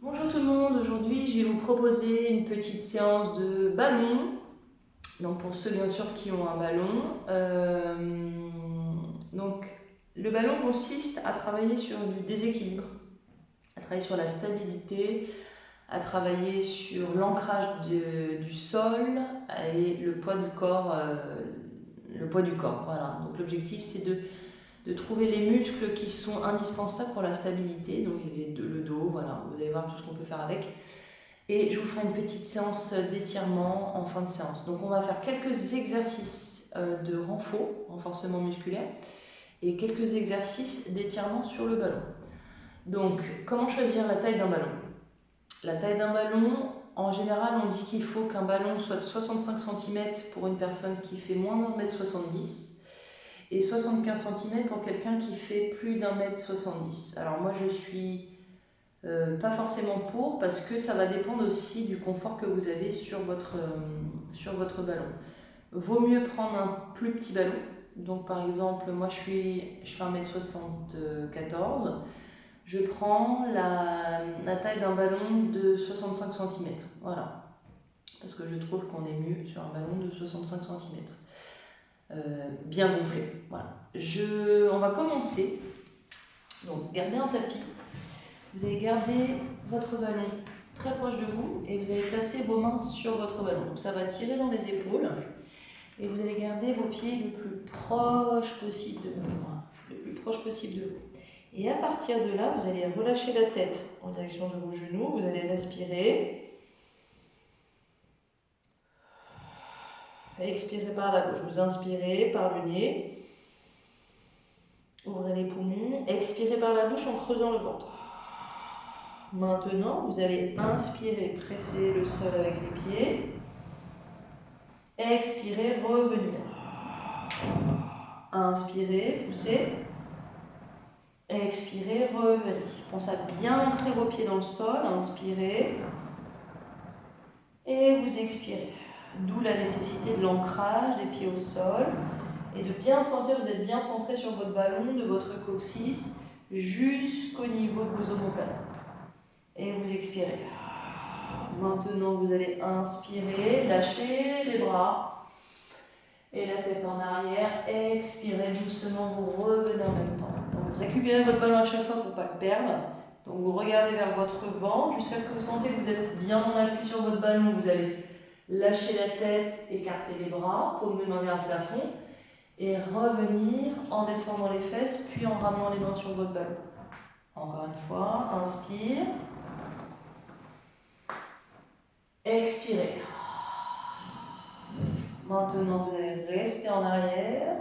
Bonjour tout le monde, aujourd'hui je vais vous proposer une petite séance de ballon. Donc pour ceux bien sûr qui ont un ballon. Donc le ballon consiste à travailler sur du déséquilibre, à travailler sur la stabilité, à travailler sur l'ancrage du sol et le poids du corps. Voilà. Donc l'objectif c'est de trouver les muscles qui sont indispensables pour la stabilité, donc le dos, voilà, vous allez voir tout ce qu'on peut faire avec. Et je vous ferai une petite séance d'étirement en fin de séance. Donc on va faire quelques exercices de renforcement musculaire, et quelques exercices d'étirement sur le ballon. Donc comment choisir la taille d'un ballon? La taille d'un ballon, en général on dit qu'il faut qu'un ballon soit de 65 cm pour une personne qui fait moins d'1,70 m et 75 cm pour quelqu'un qui fait plus d'1,70 m. Alors moi je suis pas forcément pour, parce que ça va dépendre aussi du confort que vous avez sur votre ballon. Vaut mieux prendre un plus petit ballon. Donc par exemple, moi je fais 1,74 m. Je prends la taille d'un ballon de 65 cm. Voilà. Parce que je trouve qu'on est mieux sur un ballon de 65 cm. Bien gonflé. Voilà. On va commencer. Donc gardez un tapis. Vous allez garder votre ballon très proche de vous et vous allez placer vos mains sur votre ballon. Donc ça va tirer dans les épaules et vous allez garder vos pieds le plus proche possible de vous. Voilà. Le plus proche possible de vous. Et à partir de là, vous allez relâcher la tête en direction de vos genoux. Vous allez respirer. Expirez par la bouche. Vous inspirez par le nez. Ouvrez les poumons. Expirez par la bouche en creusant le ventre. Maintenant, vous allez inspirer, presser le sol avec les pieds. Expirez, revenir. Inspirez, poussez. Expirez, revenez. Pensez à bien ancrer vos pieds dans le sol. Inspirez. Et vous expirez. D'où la nécessité de l'ancrage des pieds au sol. Et de bien sentir, vous êtes bien centré sur votre ballon, de votre coccyx, jusqu'au niveau de vos omoplates. Et vous expirez. Maintenant, vous allez inspirer, lâchez les bras et la tête en arrière. Expirez doucement, vous revenez en même temps. Donc, récupérez votre ballon à chaque fois pour ne pas le perdre. Donc, vous regardez vers votre ventre jusqu'à ce que vous sentez que vous êtes bien en appui sur votre ballon. Vous allez lâcher la tête, écarter les bras, paume de main vers le plafond et revenir en descendant les fesses, puis en ramenant les mains sur votre ballon. Encore une fois, inspire. Expirez. Maintenant, vous allez rester en arrière.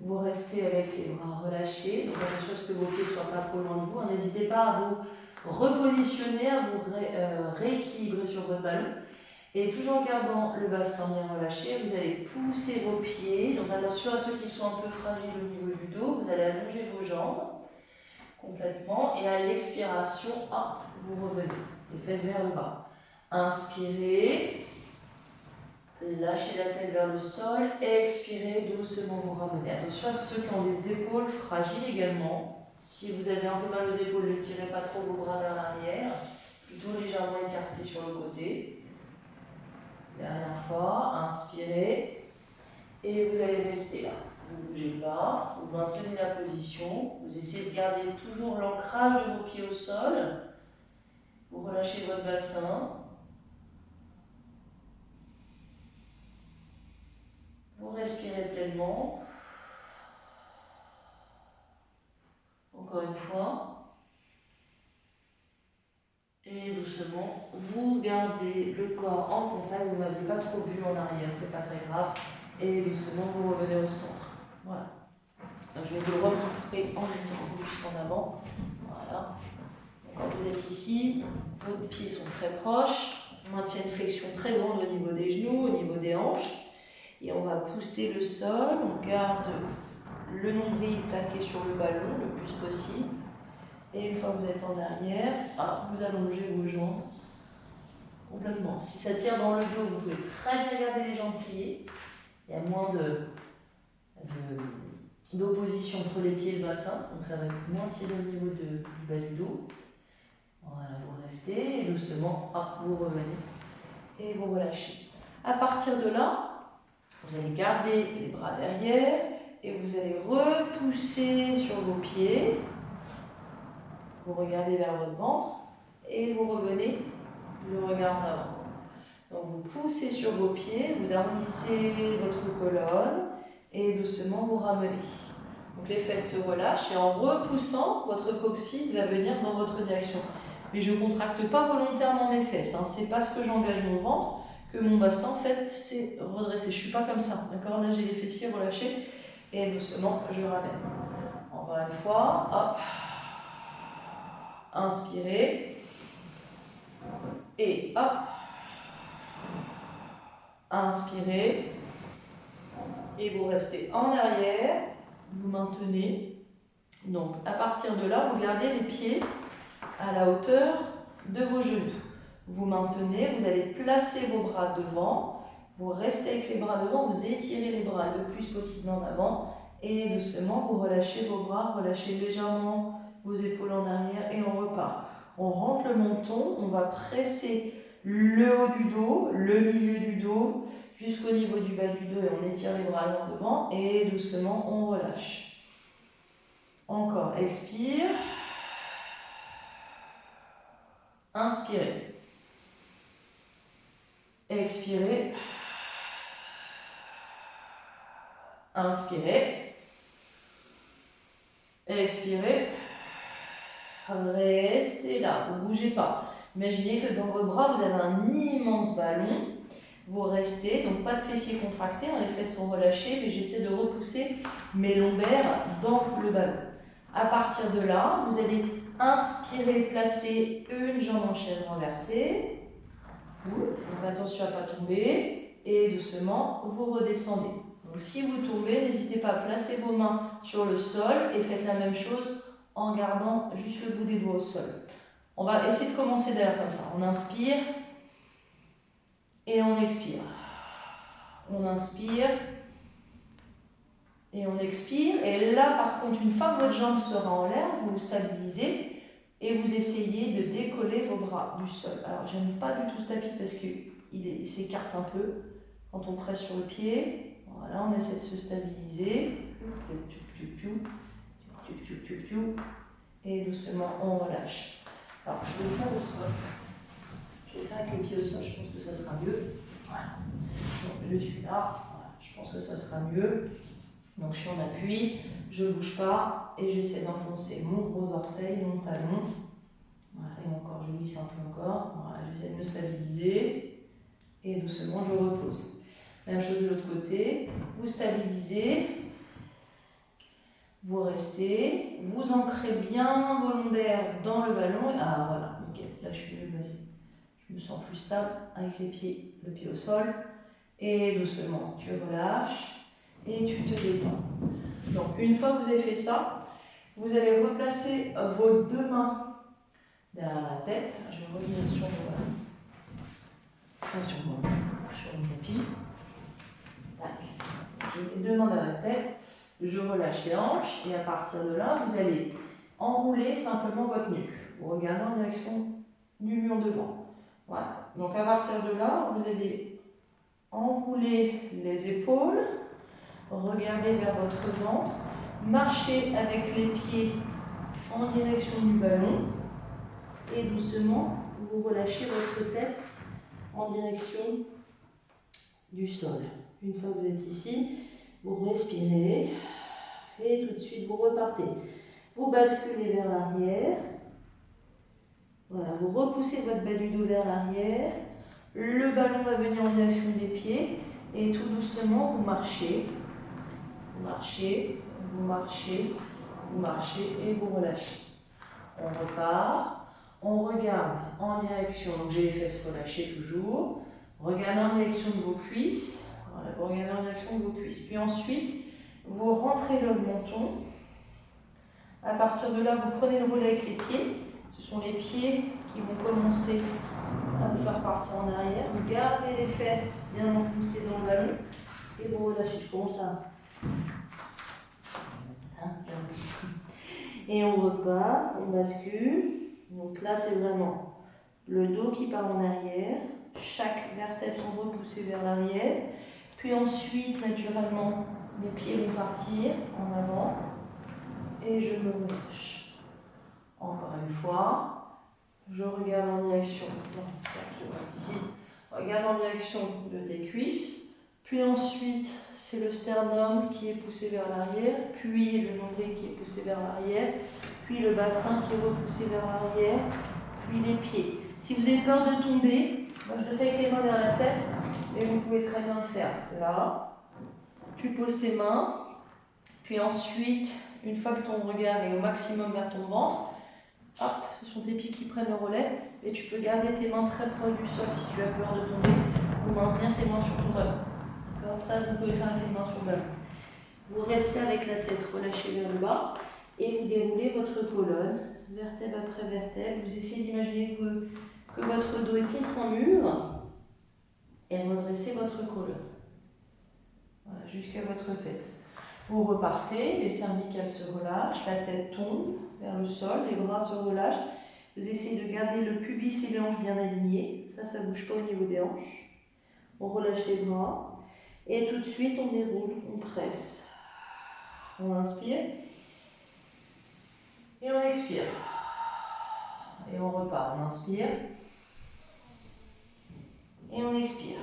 Vous restez avec les bras relâchés. Donc, la même chose que vos pieds ne soient pas trop loin de vous. N'hésitez pas à vous repositionner, à vous rééquilibrer sur votre ballon. Et toujours en gardant le bassin bien relâché, vous allez pousser vos pieds. Donc, attention à ceux qui sont un peu fragiles au niveau du dos. Vous allez allonger vos jambes complètement. Et à l'expiration, vous revenez. Les fesses vers le bas. Inspirez. Lâchez la tête vers le sol, expirez, doucement vous ramenez. Attention à ceux qui ont des épaules fragiles également. Si vous avez un peu mal aux épaules, ne tirez pas trop vos bras vers l'arrière, plutôt légèrement écartés sur le côté. Dernière fois, inspirez, et vous allez rester là. Vous ne bougez pas, vous maintenez la position, vous essayez de garder toujours l'ancrage de vos pieds au sol, vous relâchez votre bassin. Vous respirez pleinement. Encore une fois. Et doucement, vous gardez le corps en contact. Vous ne m'avez pas trop vu en arrière, c'est pas très grave. Et doucement, vous revenez au centre. Voilà. Donc, je vais vous le remontrer en mettant vos cuisses en avant. Voilà. Donc, quand vous êtes ici, vos pieds sont très proches. On maintient une flexion très grande au niveau des genoux, au niveau des hanches. Et on va pousser le sol, on garde le nombril plaqué sur le ballon le plus possible. Et une fois que vous êtes en arrière, vous allongez vos jambes complètement. Si ça tire dans le dos, vous pouvez très bien garder les jambes pliées. Il y a moins d'opposition entre les pieds et le bassin, donc ça va être moins tiré au niveau du bas du dos. Voilà, vous doucement, hop, vous revenez et vous relâchez. À partir de là, vous allez garder les bras derrière et vous allez repousser sur vos pieds. Vous regardez vers votre ventre et vous revenez le regard en avant. Donc vous poussez sur vos pieds, vous arrondissez votre colonne et doucement vous ramenez. Donc les fesses se relâchent et en repoussant, votre coccyx va venir dans votre direction. Mais je ne contracte pas volontairement mes fesses, hein. C'est parce que j'engage mon ventre que mon bassin en fait s'est redressé. Je ne suis pas comme ça, d'accord? Là j'ai les fessiers relâchés et doucement je ramène. Encore une fois, hop. Inspirez et hop. Inspirez et vous restez en arrière, vous maintenez. Donc à partir de là, vous gardez les pieds à la hauteur de vos genoux. Vous maintenez, vous allez placer vos bras devant, vous restez avec les bras devant, vous étirez les bras le plus possible en avant et doucement vous relâchez vos bras, relâchez légèrement vos épaules en arrière et on repart. On rentre le menton, on va presser le haut du dos, le milieu du dos, jusqu'au niveau du bas du dos et on étire les bras loin devant et doucement on relâche. Encore, expire. Inspirez. Expirez. Inspirez. Expirez. Restez là, vous ne bougez pas. Imaginez que dans vos bras, vous avez un immense ballon. Vous restez, donc pas de fessiers contractés, hein, les fesses sont relâchées, mais j'essaie de repousser mes lombaires dans le ballon. À partir de là, vous allez inspirer, placer une jambe en chaise renversée. Donc attention à ne pas tomber. Et doucement, vous redescendez. Donc si vous tombez, n'hésitez pas à placer vos mains sur le sol et faites la même chose en gardant juste le bout des doigts au sol. On va essayer de commencer d'ailleurs comme ça. On inspire et on expire. On inspire et on expire. Et là, par contre, une fois que votre jambe sera en l'air, vous vous stabilisez et vous essayez de décoller vos bras du sol. Alors, j'aime pas du tout ce tapis parce qu'il s'écarte un peu quand on presse sur le pied. Voilà, on essaie de se stabiliser. Et doucement, on relâche. Alors, je vais le faire au sol. Je vais le faire avec les pieds au sol, je pense que ça sera mieux. Voilà. Donc, je suis là. Voilà. Je pense que ça sera mieux. Donc, je suis en appui, je ne bouge pas et j'essaie d'enfoncer mon gros orteil, mon talon. Voilà, et encore, je glisse un peu encore. Voilà, j'essaie de me stabiliser et doucement, je repose. Même chose de l'autre côté. Vous stabilisez. Vous restez, vous ancrez bien vos lombaires dans le ballon. Ah voilà, nickel, là je suis mieux placée. Je me sens plus stable avec les pieds, le pied au sol. Et doucement, tu relâches et tu te détends. Donc une fois que vous avez fait ça, vous allez replacer vos deux mains derrière la tête. Je vais revenir sur mon tapis. Tac. Je mets les deux mains derrière la tête. Je relâche les hanches et à partir de là, vous allez enrouler simplement votre nuque. Vous regardez en direction du mur devant. Voilà. Donc à partir de là, vous allez enrouler les épaules, regarder vers votre ventre, marcher avec les pieds en direction du ballon et doucement, vous relâchez votre tête en direction du sol. Une fois que vous êtes ici, vous respirez et tout de suite vous repartez. Vous basculez vers l'arrière. Voilà, vous repoussez votre bas du dos vers l'arrière. Le ballon va venir en direction des pieds et tout doucement vous marchez. Vous marchez, vous marchez, vous marchez et vous relâchez. On repart. On regarde en direction, donc j'ai les fesses relâchées toujours. Regardez en direction de vos cuisses. Voilà, vous regardez en direction de vos cuisses. Puis ensuite, vous rentrez le menton. À partir de là, vous prenez le relais avec les pieds. Ce sont les pieds qui vont commencer à vous faire partir en arrière. Vous gardez les fesses bien enfoncées dans le ballon et vous relâchez. Je commence à... Et on repart, on bascule. Donc là, c'est vraiment le dos qui part en arrière, chaque vertèbre sont repoussées vers l'arrière, puis ensuite, naturellement, mes pieds vont partir en avant et je me relâche. Encore une fois, je regarde en direction, regarde en direction de tes cuisses, puis ensuite, c'est le sternum qui est poussé vers l'arrière, puis le nombril qui est poussé vers l'arrière, puis le bassin qui est repoussé vers l'arrière, puis les pieds. Si vous avez peur de tomber, moi je le fais avec les mains derrière la tête, mais vous pouvez très bien le faire. Là, tu poses tes mains, puis ensuite, une fois que ton regard est au maximum vers ton ventre, hop, ce sont tes pieds qui prennent le relais, et tu peux garder tes mains très proches du sol si tu as peur de tomber, ou maintenir tes mains sur ton ballon. Comme ça, vous pouvez faire avec les mains sur le ballon. Vous restez avec la tête relâchée vers le bas, et vous déroulez votre colonne, vertèbre après vertèbre. Vous essayez d'imaginer que votre dos est contre un mur, et redressez votre colonne. Voilà, jusqu'à votre tête. Vous repartez, les cervicales se relâchent, la tête tombe vers le sol, les bras se relâchent. Vous essayez de garder le pubis et les hanches bien alignés. Ça ne bouge pas au niveau des hanches. On relâche les bras. Et tout de suite, on déroule, on presse. On inspire. Et on expire. Et on repart. On inspire. Et on expire.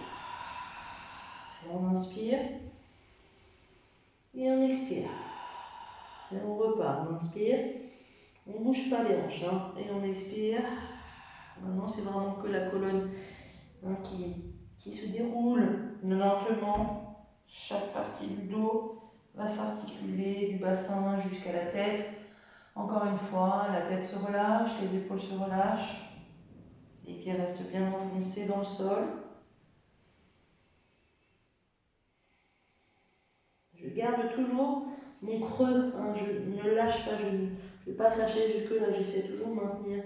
Et on inspire. Et on expire. Et on repart. On inspire. On ne bouge pas les hanches. Hein, et on expire. Maintenant, c'est vraiment que la colonne qui se déroule lentement. Chaque partie du dos va s'articuler du bassin jusqu'à la tête. Encore une fois, la tête se relâche, les épaules se relâchent. Les pieds restent bien enfoncés dans le sol. Je garde toujours mon creux, hein, je ne lâche pas, je ne vais pas chercher jusque là, j'essaie toujours de maintenir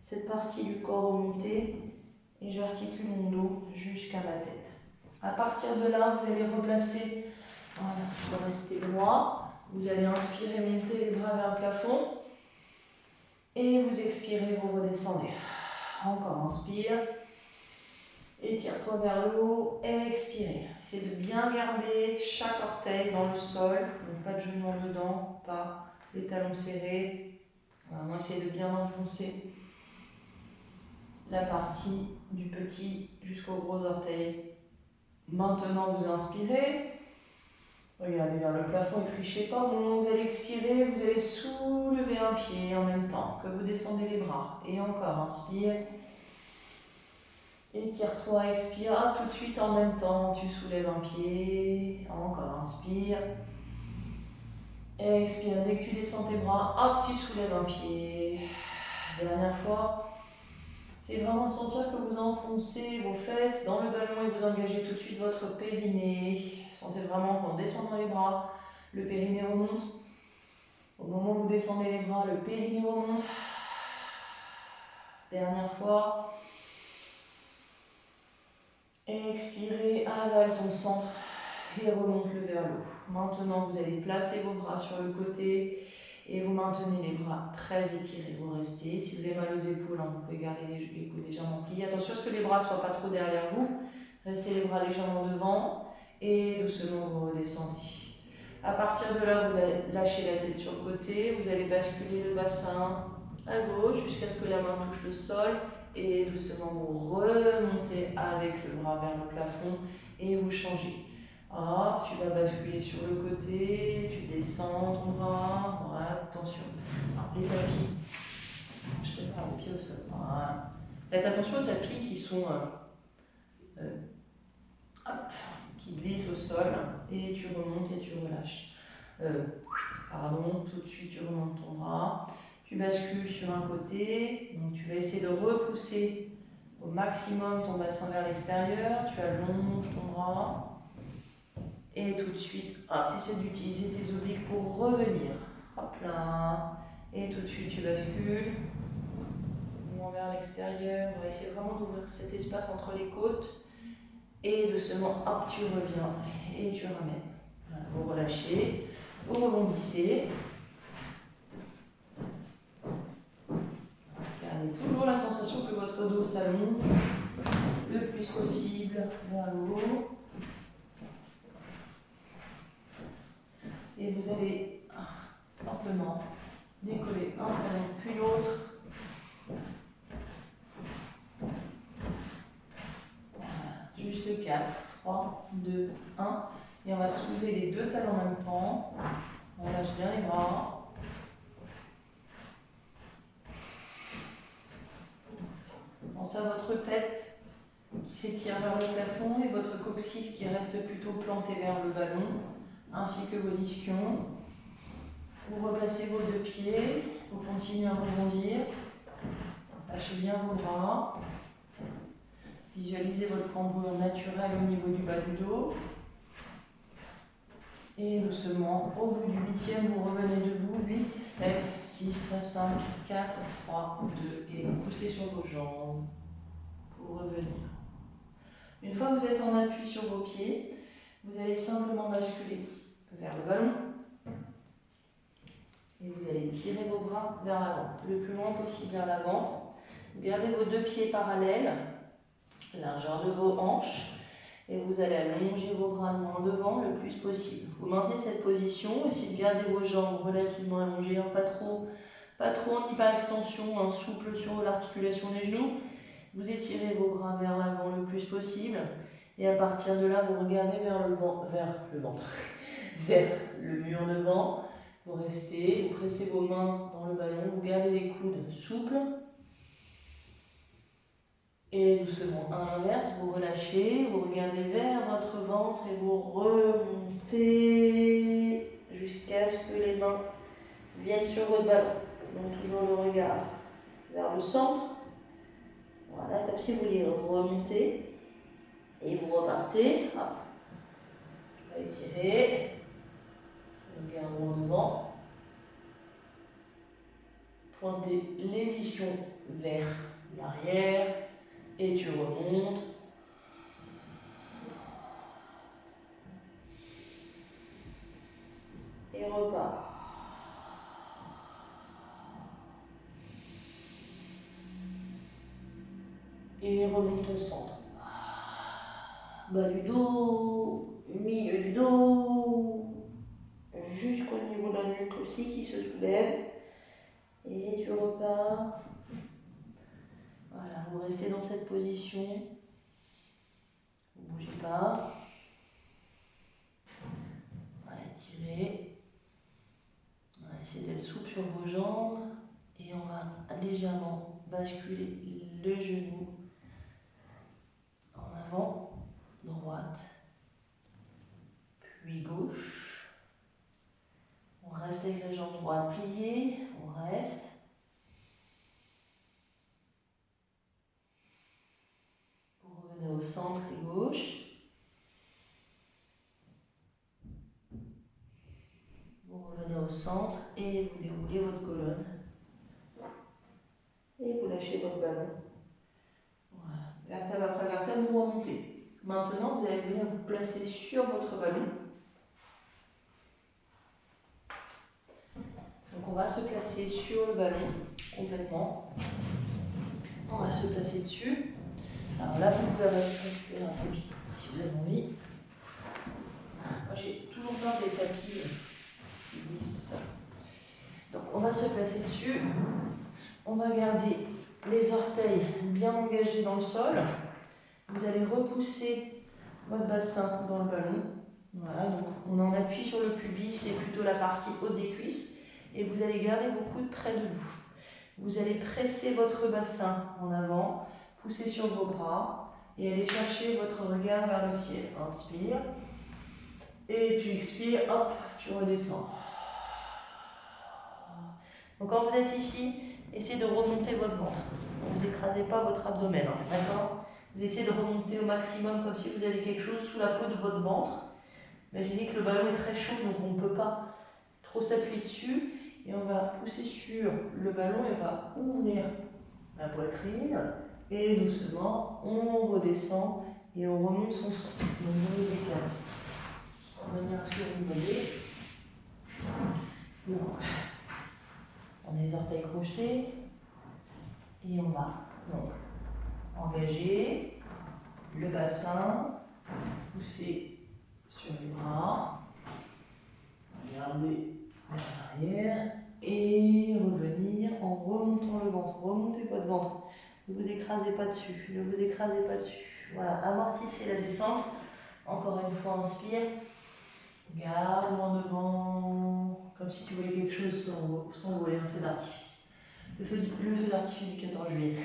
cette partie du corps remontée et j'articule mon dos jusqu'à ma tête. À partir de là, vous allez replacer, voilà, vous restez droit, vous allez inspirer, monter les bras vers le plafond et vous expirez, vous redescendez. Encore, inspire. Étire-toi vers le haut, expirez. Essayez de bien garder chaque orteil dans le sol, donc pas de genoux en dedans, pas les talons serrés. Vraiment essayez de bien enfoncer la partie du petit jusqu'au gros orteil. Maintenant vous inspirez, regardez vers le plafond et trichez pas. Au moment où vous allez expirer, vous allez soulever un pied en même temps que vous descendez les bras. Et encore, inspire. Étire-toi, expire, hop, tout de suite en même temps, tu soulèves un pied, encore inspire, expire, dès que tu descends tes bras, hop, tu soulèves un pied, dernière fois, c'est vraiment de sentir que vous enfoncez vos fesses dans le ballon et vous engagez tout de suite votre périnée, sentez vraiment qu'en descendant les bras, le périnée remonte, au moment où vous descendez les bras, le périnée remonte, dernière fois. Expirez, avale ton centre et remonte-le vers le haut. Maintenant, vous allez placer vos bras sur le côté et vous maintenez les bras très étirés. Vous restez. Si vous avez mal aux épaules, vous pouvez garder les coudes légèrement pliés. Attention à ce que les bras ne soient pas trop derrière vous. Restez les bras légèrement devant et doucement vous redescendez. À partir de là, vous lâchez la tête sur le côté. Vous allez basculer le bassin à gauche jusqu'à ce que la main touche le sol. Et doucement vous remontez avec le bras vers le plafond et vous changez. Hop, tu vas basculer sur le côté, tu descends ton bras, voilà, attention. Alors, les tapis, je prépare les pieds au sol. Voilà. Faites attention aux tapis qui sont qui glissent au sol et tu remontes et tu relâches. Tout de suite tu remontes ton bras. Tu bascules sur un côté, donc tu vas essayer de repousser au maximum ton bassin vers l'extérieur, tu allonges ton bras, et tout de suite, tu essaies d'utiliser tes obliques pour revenir, hop là, et tout de suite tu bascules, vers l'extérieur, on va essayer vraiment d'ouvrir cet espace entre les côtes, et doucement, hop, tu reviens, et tu ramènes, voilà, vous relâchez, vous rebondissez, Gardez toujours la sensation que votre dos s'allonge le plus possible vers le haut. Et vous allez simplement décoller un talon puis l'autre. Voilà. Juste 4, 3, 2, 1. Et on va soulever les deux talons en même temps. On lâche bien les bras. Pensez à votre tête qui s'étire vers le plafond et votre coccyx qui reste plutôt planté vers le ballon, ainsi que vos ischions. Vous replacez vos deux pieds, vous continuez à rebondir. Lâchez bien vos bras. Visualisez votre cambrure naturelle au niveau du bas du dos. Et doucement, au bout du 8e, vous revenez debout. 8, 7, 6, 5, 4, 3, 2. Et vous poussez sur vos jambes pour revenir. Une fois que vous êtes en appui sur vos pieds, vous allez simplement basculer vers le ballon. Et vous allez tirer vos bras vers l'avant, le plus loin possible vers l'avant. Gardez vos deux pieds parallèles, largeur de vos hanches. Et vous allez allonger vos bras loin devant le plus possible. Vous maintenez cette position, essayez de garder vos jambes relativement allongées, hein, pas trop en hyperextension, hein, souple sur l'articulation des genoux. Vous étirez vos bras vers l'avant le plus possible. Et à partir de là, vous regardez vers le ventre, vers le mur devant. Vous restez, vous pressez vos mains dans le ballon, vous gardez les coudes souples. Et doucement, à l'inverse, vous relâchez, vous regardez vers votre ventre et vous remontez jusqu'à ce que les mains viennent sur votre ballon. Donc toujours le regard vers le centre. Voilà, comme si vous vouliez remonter. Et vous repartez. Hop. On va étirer. Regard droit devant. Pointez les ischions vers l'arrière. Et tu remontes. Et repars. Et remonte au centre. Bas du dos, milieu du dos, jusqu'au niveau de la nuque aussi qui se soulève. Et tu repars. Voilà, vous restez dans cette position. Vous ne bougez pas. Voilà, tirez. Voilà, essayez d'être souple sur vos jambes. Et on va légèrement basculer le genou en avant, droite, puis gauche. On reste avec la jambe droite pliée. On reste. Au centre et gauche. Vous revenez au centre et vous déroulez votre colonne. Et vous lâchez votre ballon. Voilà. Vertèbre après vertèbre, vous remontez. Maintenant, vous allez venir vous placer sur votre ballon. Donc on va se placer sur le ballon complètement. On va se placer dessus. Alors là, vous pouvez récupérer un tapis si vous avez envie. Moi, j'ai toujours peur des tapis qui glissent. Donc, on va se placer dessus. On va garder les orteils bien engagés dans le sol. Vous allez repousser votre bassin dans le ballon. Voilà, donc on en appuie sur le pubis, c'est plutôt la partie haute des cuisses. Et vous allez garder vos coudes près de vous. Vous allez presser votre bassin en avant. Poussez sur vos bras et allez chercher votre regard vers le ciel. Inspire. Et tu expires, hop, tu redescends. Donc quand vous êtes ici, essayez de remonter votre ventre. Ne vous écrasez pas votre abdomen, hein, d'accord? Vous essayez de remonter au maximum comme si vous avez quelque chose sous la peau de votre ventre. Imaginez que le ballon est très chaud, donc on ne peut pas trop s'appuyer dessus. Et on va pousser sur le ballon et on va ouvrir la poitrine. Et doucement, on redescend et on remonte son sang. Donc vous le décalez. De manière à ce que vous voyez. Donc, on a les orteils crochetés. Et Et on va donc engager le bassin, pousser sur les bras, regardez vers l'arrière et revenir en remontant le ventre. Remontez votre ventre, ne vous écrasez pas dessus, ne vous écrasez pas dessus. Voilà, amortissez la descente. Encore une fois, inspire, garde loin devant, comme si tu voulais quelque chose s'envoler, un feu d'artifice. Le feu d'artifice du 14 juillet.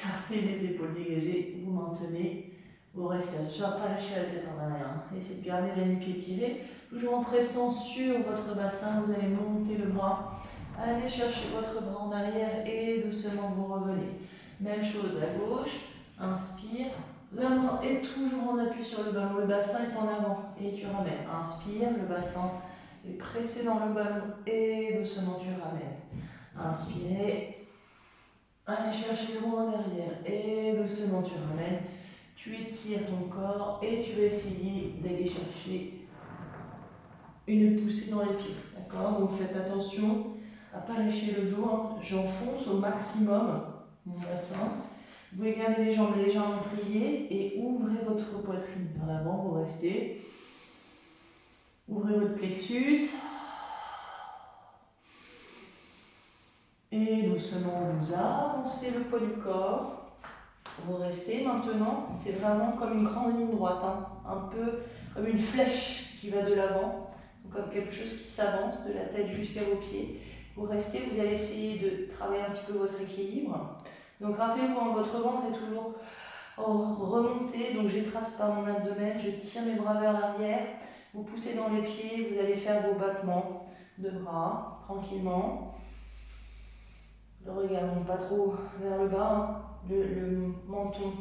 Cartez les épaules dégagées, vous maintenez, vous restez là, pas lâcher la tête en arrière. Essayez de garder la nuque étirée, toujours en pressant sur votre bassin, vous allez monter le bras, allez chercher votre bras en arrière et doucement vous revenez. Même chose à gauche, inspire, la main est toujours en appui sur le ballon, le bassin est en avant et tu ramènes. Inspire, le bassin est pressé dans le ballon et doucement tu ramènes. Inspirez. Allez chercher loin derrière et doucement tu ramènes. Tu étires ton corps et tu vas essayer d'aller chercher une poussée dans les pieds. D'accord? Donc faites attention à ne pas lâcher le dos. Hein. J'enfonce au maximum mon bassin. Vous pouvez garder les jambes légèrement pliées et ouvrez votre poitrine vers l'avant. Vous restez. Ouvrez votre plexus. Et doucement, vous avancez le poids du corps. Vous restez maintenant, c'est vraiment comme une grande ligne droite, hein, un peu comme une flèche qui va de l'avant, comme quelque chose qui s'avance de la tête jusqu'à vos pieds. Vous restez, vous allez essayer de travailler un petit peu votre équilibre. Donc rappelez-vous, votre ventre est toujours remonté, donc j'écrase pas mon abdomen, je tire mes bras vers l'arrière. Vous poussez dans les pieds, vous allez faire vos battements de bras tranquillement. Le regard monte pas trop vers le bas, hein. Le menton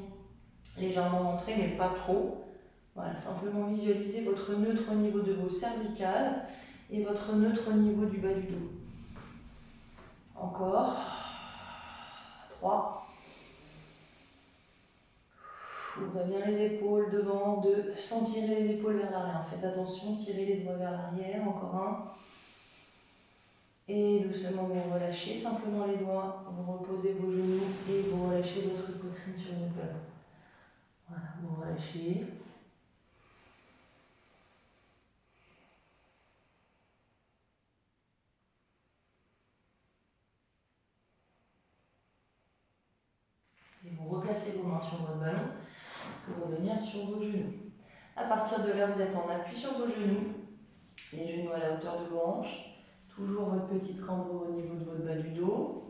légèrement rentré, mais pas trop. Voilà, simplement visualisez votre neutre au niveau de vos cervicales et votre neutre au niveau du bas du dos. Encore. 3. Ouvrez bien les épaules devant, 2. Sans tirer les épaules vers l'arrière. Faites attention, tirez les doigts vers l'arrière. Encore 1. Et doucement vous relâchez simplement les doigts, vous reposez vos genoux et vous relâchez votre poitrine sur le ballon. Voilà, vous relâchez. Et vous replacez vos mains sur votre ballon pour revenir sur vos genoux. À partir de là, vous êtes en appui sur vos genoux, les genoux à la hauteur de vos hanches. Toujours votre petite cambrure au niveau de votre bas du dos.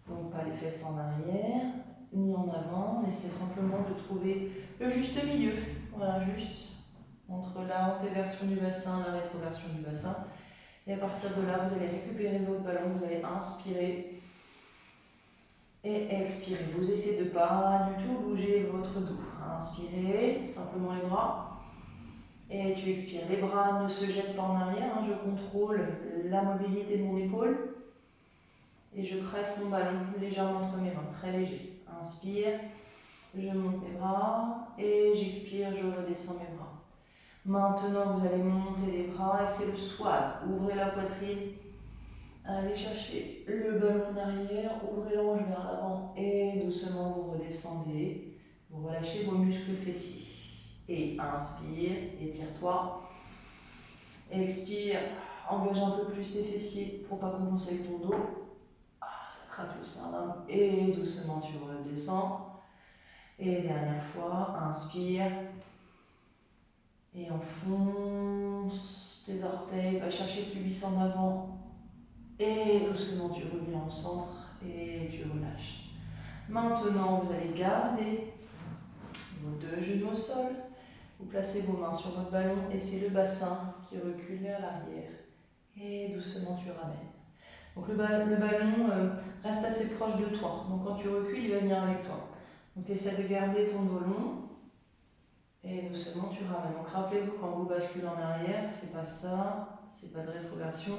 Donc pas les fesses en arrière, ni en avant. On essaie simplement de trouver le juste milieu. Voilà, juste entre la antéversion du bassin et la rétroversion du bassin. Et à partir de là, vous allez récupérer votre ballon, vous allez inspirer et expirer. Vous essayez de ne pas du tout bouger votre dos. Inspirez, simplement les bras. Et tu expires. Les bras ne se jettent pas en arrière. Je contrôle la mobilité de mon épaule. Et je presse mon ballon légèrement entre mes mains, très léger. Inspire, je monte mes bras et j'expire, je redescends mes bras. Maintenant, vous allez monter les bras et c'est le swab. Ouvrez la poitrine, allez chercher le ballon en arrière, ouvrez l'ange vers l'avant et doucement vous redescendez. Vous relâchez vos muscles fessiers. Et inspire, étire-toi. Expire, engage un peu plus tes fessiers pour ne pas compenser avec ton dos. Ça craque le sternum et doucement tu redescends. Et dernière fois, inspire. Et enfonce tes orteils, va chercher le pubis en avant. Et doucement tu reviens au centre et tu relâches. Maintenant, vous allez garder vos 2 genoux au sol. Vous placez vos mains sur votre ballon et c'est le bassin qui recule vers l'arrière. Et doucement tu ramènes. Donc le ballon reste assez proche de toi. Donc quand tu recules, il va venir avec toi. Donc tu essaies de garder ton dos long. Et doucement tu ramènes. Donc rappelez-vous, quand vous basculez en arrière, c'est pas ça, c'est pas de rétroversion.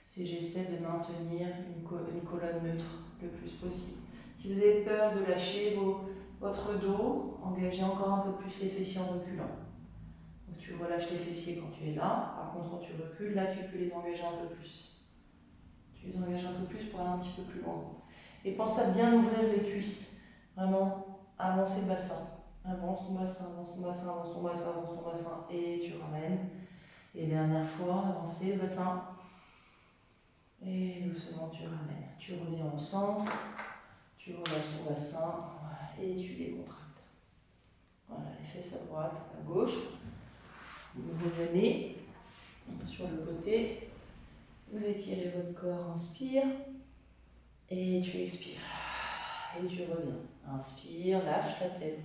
C'est j'essaie de maintenir une colonne neutre le plus possible. Si vous avez peur de lâcher votre dos, engagez encore un peu plus les fessiers en reculant. Donc tu relâches les fessiers quand tu es là. Par contre, quand tu recules, là tu peux les engager un peu plus. Tu les engages un peu plus pour aller un petit peu plus loin. Et pense à bien ouvrir les cuisses. Vraiment, avancer le bassin. Avance ton bassin, avance ton bassin, avance ton bassin, avance ton bassin. Et tu ramènes. Et dernière fois, avancer le bassin. Et doucement, tu ramènes. Tu reviens au centre. Tu relâches ton bassin. Et tu décontractes. Voilà, les fesses à droite, à gauche. Vous revenez sur le côté. Vous étirez votre corps, inspire. Et tu expires. Et tu reviens. Inspire, lâche la tête.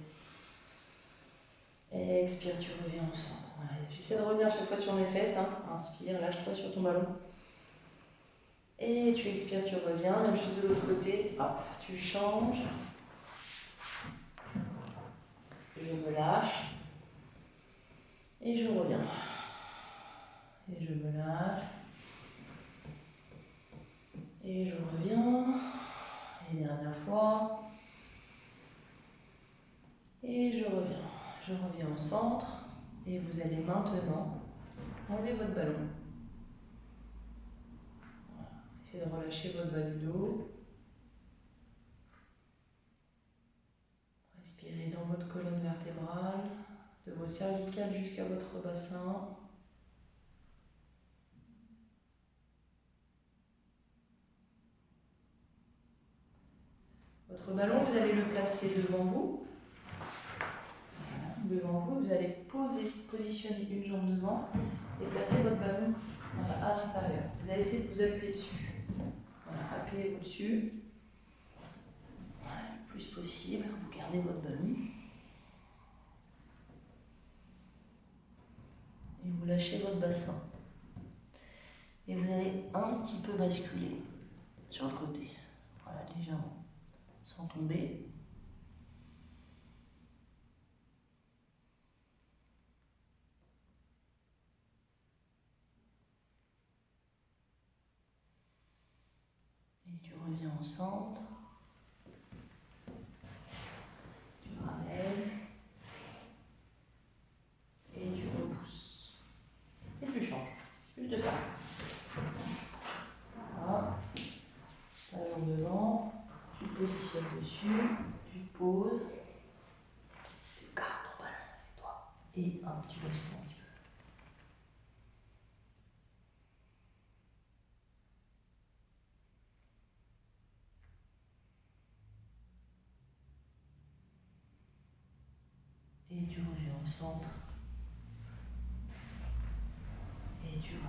Expire, tu reviens au centre. Voilà. J'essaie de revenir à chaque fois sur mes fesses. Hein. Inspire, lâche-toi sur ton ballon. Et tu expires, tu reviens. Même chose de l'autre côté. Hop, tu changes. Je me lâche. Et je reviens. Et je me lâche. Et je reviens. Et dernière fois. Et je reviens. Je reviens au centre. Et vous allez maintenant enlever votre ballon. Voilà. Essayez de relâcher votre bas du dos. Respirez dans votre colonne vertébrale, de vos cervicales jusqu'à votre bassin. Votre ballon, vous allez le placer devant vous. Voilà, devant vous, vous allez positionner une jambe devant et placer votre ballon à l'intérieur. Vous allez essayer de vous appuyer dessus. Voilà, appuyez-vous dessus. Voilà, le plus possible, vous gardez votre ballon. Et vous lâchez votre bassin. Et vous allez un petit peu basculer sur le côté. Voilà, légèrement. Sans tomber. Et tu reviens au centre. Tu ramènes. Et tu repousses. Et tu changes. Juste ça. Voilà. Talon devant. Tu positionnes dessus. Tu poses. Tu gardes ton ballon avec toi. Et hop, tu bascules un petit peu. Et tu reviens au centre. Et tu reviens.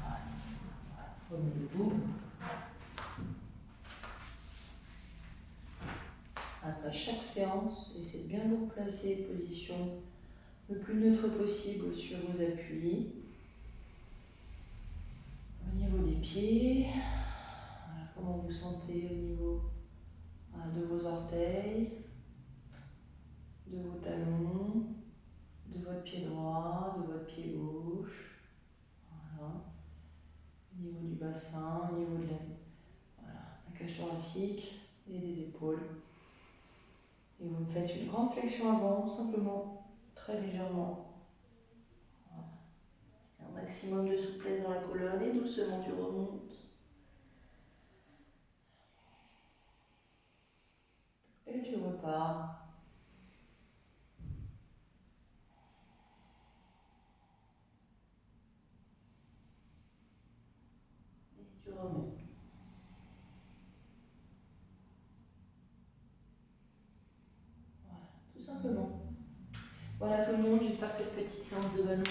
Voilà. Remets debout. Après chaque séance, essayez de bien vous replacer, position le plus neutre possible sur vos appuis. Au niveau des pieds, voilà, comment vous sentez au niveau de vos orteils, de vos talons, de votre pied droit, de votre pied gauche. Voilà. Au niveau du bassin, au niveau de la cage thoracique et des épaules. Et vous faites une grande flexion avant, simplement, très légèrement. Voilà. Un maximum de souplesse dans la colonne et doucement tu remontes. Et tu repars. Et tu remontes. Voilà, tout simplement. Voilà tout le monde, j'espère que cette petite séance de ballon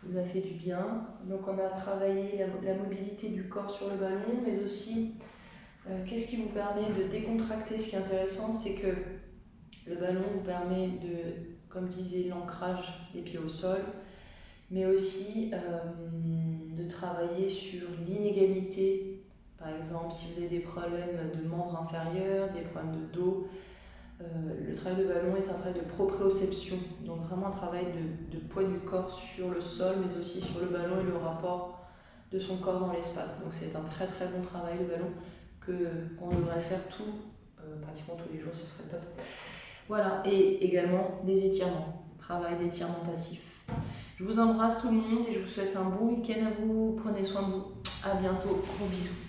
vous a fait du bien. Donc on a travaillé la mobilité du corps sur le ballon, mais aussi qu'est-ce qui vous permet de décontracter. Ce qui est intéressant, c'est que le ballon vous permet de, comme je disais, l'ancrage des pieds au sol, mais aussi de travailler sur l'inégalité. Par exemple, si vous avez des problèmes de membres inférieurs, des problèmes de dos, le travail de ballon est un travail de proprioception, donc vraiment un travail de poids du corps sur le sol, mais aussi sur le ballon et le rapport de son corps dans l'espace. Donc c'est un très très bon travail de ballon qu'on devrait faire pratiquement tous les jours, ce serait top. Voilà, et également des étirements, travail d'étirement passif. Je vous embrasse tout le monde et je vous souhaite un bon week-end à vous, prenez soin de vous, à bientôt, gros bisous.